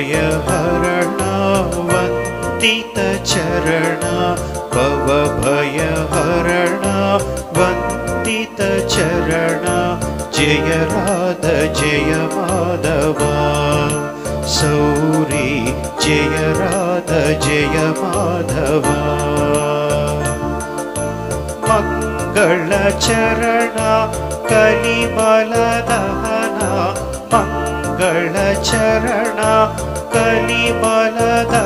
भवभयहरणा वन्दितचरणा भवभयहरणा वन्दितचरणा जय राधा जय माधवा सौरी जय राधा जय माधवा मंगलचरणा कलिबलदहना मंगलचरणा कलिबलदहना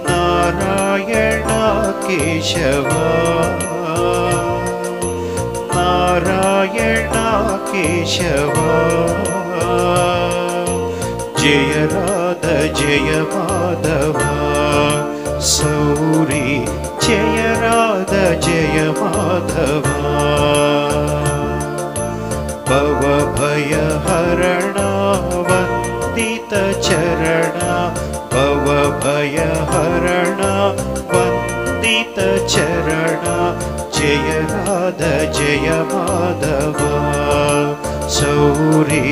नारायण केशवा नारायण केशवा जय राधा जय माधवा सौरी जय राधा जय माधवा भवभयहरणा वन्दितचरणा भवभयहरणा वन्दितचरणा जय राधा जय माधवा सौरी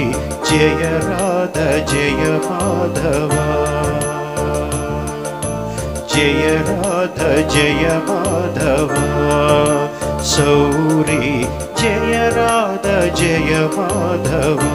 जय राधा जय माधवा जय राधा जय माधवा सौरी जय राधा जय माधवा।